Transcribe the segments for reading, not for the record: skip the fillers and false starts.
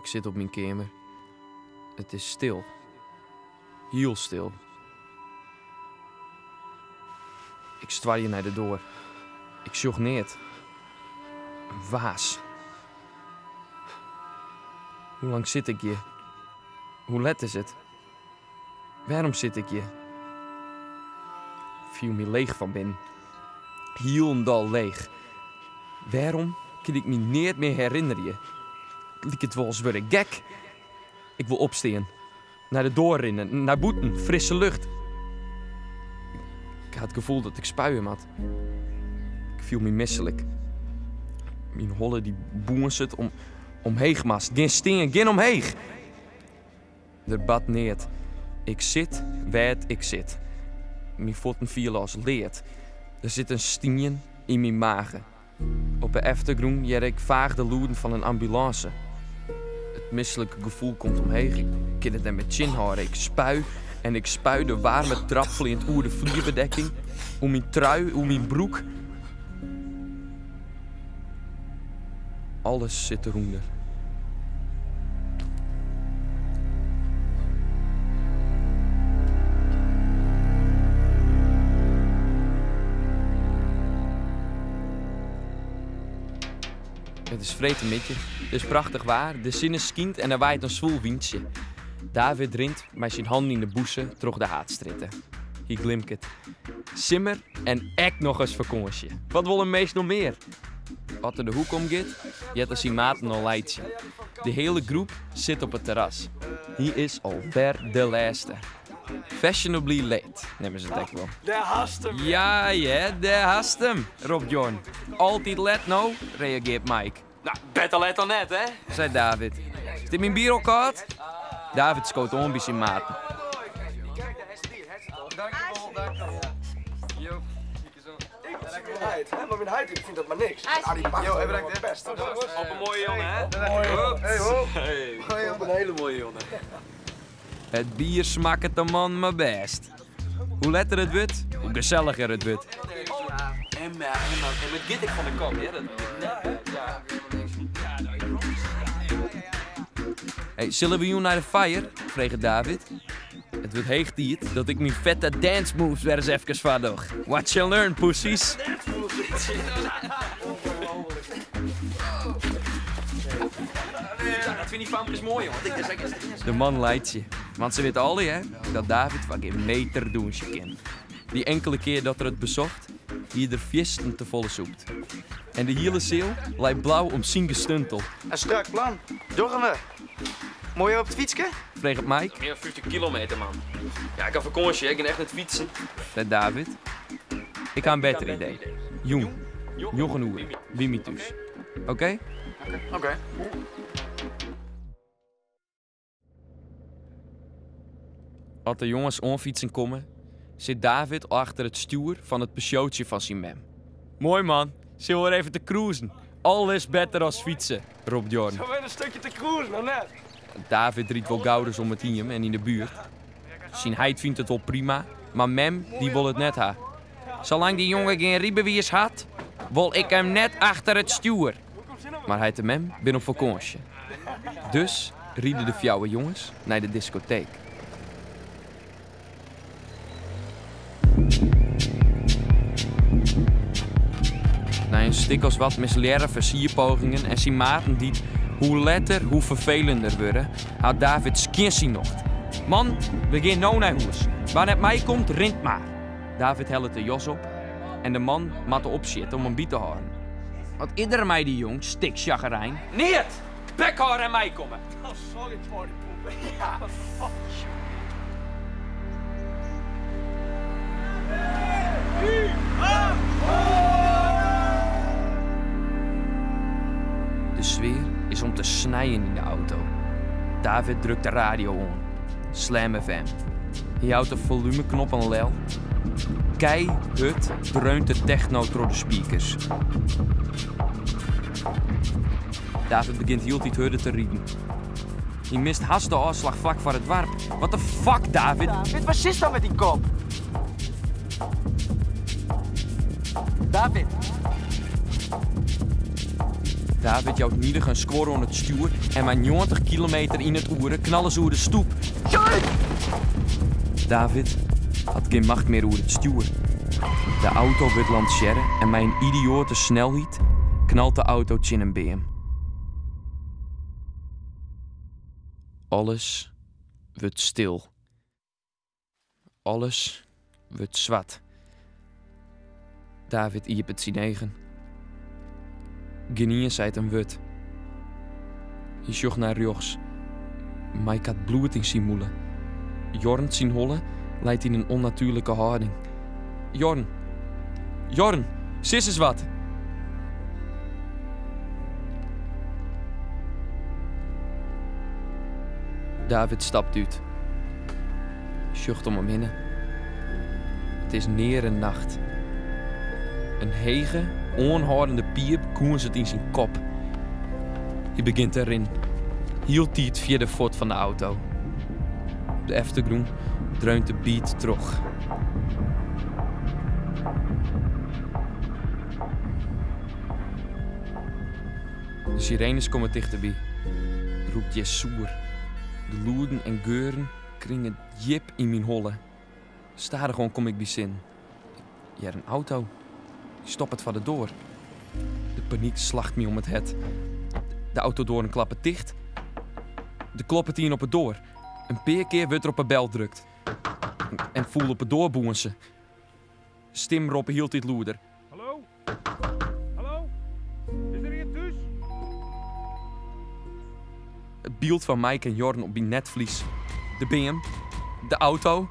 Ik zit op mijn kamer. Het is stil. Heel stil. Ik zwaai naar de deur. Ik zocht neer. Een waas. Hoe lang zit ik hier? Hoe laat is het? Waarom zit ik hier? Viel me leeg van binnen. Heel leeg. Waarom kan ik me niet meer herinneren? Het lijkt het wel eens weer gek. Ik wil opstaan. Naar de deur rennen. Naar buiten. Frisse lucht. Ik had het gevoel dat ik spuien had. Ik viel me misselijk. Mijn holle die boeien zit omheeg mast. Geen steen, geen omheeg. Er bad neer. Ik zit waar ik zit. Mijn voeten vielen als leert. Er zit een stien in mijn magen. Op de achtergrond jær ik vaag de loeden van een ambulance. Het misselijke gevoel komt omheen. Ik kan het er met chin houden. Ik spui en ik spui de warme trapvliend oer de vlierbedekking. Om mijn trui, om mijn broek. Alles zit eronder. Het is vreten mitje. Het is prachtig waar. De zin is skient en er waait een zwoel windje. David rint met zijn handen in de boezen terug de haatstritten. Hij glimket. Simmer en ek nog eens vakantie. Wat wil een meest nog meer? Wat er de hoek omgaat, je hebt zijn maten al leidje. De hele groep zit op het terras. Hij is alweer de laatste. Fashionably late, nemen ze het echt wel. Daar hast hem. Ja, daar hast hem, roept Jorn. Altijd let nou, reageert Mike. Nou, beter let dan net, hè? Zei David. Is dit mijn bier al gehad? David schoot om bij zijn maten. Maar mijn huid, ik vind dat maar niks. Ah, die pakt wel het best. Op een mooie jongen, hè? Mooi jongen. Hey, ho. Hey, op een hele mooie jongen. Het bier smaakt de man maar best. Hoe letter het wordt, hoe gezelliger het wordt. En met Gittik van de kant, hè? Hey, zullen we hier naar de fire? Vreeg David. Het wordt heeg tijd dat ik mijn vette dance moves weer eens even vaardig. Watch and learn, pussies. Dat vind ik vampjes mooi, jongen. De man leidt je. Want ze weten alle, hè, dat David wat geen meter doen ze kan. Die enkele keer dat er het bezocht, hier er viesten te volle soept. En de hele ziel lijkt blauw om zijn gestuntel. Een strak plan. Doggen we. Mooi op het fietsje? Vreeg het Mike, Meer dan 50 kilometer, man. Ja, ik kan vakantie, hè? Ik kan echt net fietsen. zei David. Ik heb een beter idee. Jong. Joggen hoe. Wie me thuis. Oké? Oké. Als de jongens onfietsen komen, zit David achter het stuur van het Peugeotje van zijn mem. Mooi man, zullen we even te cruisen? Alles beter als fietsen, roept Jorn. Zo weer een stukje te cruisen, nou net. David riet wel gouders om het team en in de buurt. Zijn heid vindt het wel prima, maar mem die wil het net ha. Zolang die jongen geen riebewiers had, wil ik hem net achter het stuur. Maar hij de mem ben op vakantie. Dus rieden de fjouwe jongens naar de discotheek. Na een stuk als wat misleren versierpogingen en zijn maten die hoe letter, hoe vervelender worden, had David skissie nog. Man, we gaan nou naar huis. Wanneer het mij komt, rint maar. David helpt de jas op en de man matte opzitten om hem bij te houden. Want iedere mij die jong, stikjaggerijn. Niet! Bekhaar en mij komen. Oh, sorry voor die poep. Ja. De sfeer is om te snijden in de auto. David drukt de radio om. Slam FM. Hij houdt de volumeknop aan lel. Keihard dreunt de techno door de speakers. David begint heel tijd harder te rieden. Hij mist haast de afslag vlak voor het warp. What the fuck, David? David, wat is dat met die kop? David. David jouwt niedig een squor aan het stuur en mijn 90 kilometer in het oeren knallen ze over de stoep. David had geen macht meer over het stuur. De auto wordt lanceren en met een idiote snelheid knalt de auto in een beam. Alles wordt stil. Alles wordt zwart. David iep het zijn eigen. Geen zei het een wut. Hij zocht naar rechts. Maar ik had bloed in zijn moelen. Jorn zijn holle leidt in een onnatuurlijke houding. Jorn, sis eens wat. David stapt uit. Sjocht om hem heen. Het is neer een nacht. Een hege, onhoudende piep koerst in zijn kop. Hij begint erin. Hield hij het via de voet van de auto. Op de eftergroen dreunt de beat terug. De sirenes komen dichterbij. Roept je soer. De loeden en geuren kringen jip in mijn holle. Stadig gewoon kom ik bij zin. Je hebt een auto. Stop het van de door. De paniek slacht me om het het. De autodoren klappen dicht. De kloppen tien op het door. Een paar keer wordt er op een bel drukt. En voel op het doorboen ze. Stimroppen hield dit loeder. Hallo? Hallo? Is er hier thuis? Het beeld van Mike en Jorn op mijn netvlies. De BM. De auto.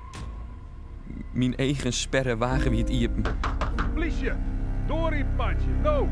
Mijn eigen sperre wagen wie het iepen. Politie! Door in het mandje, no!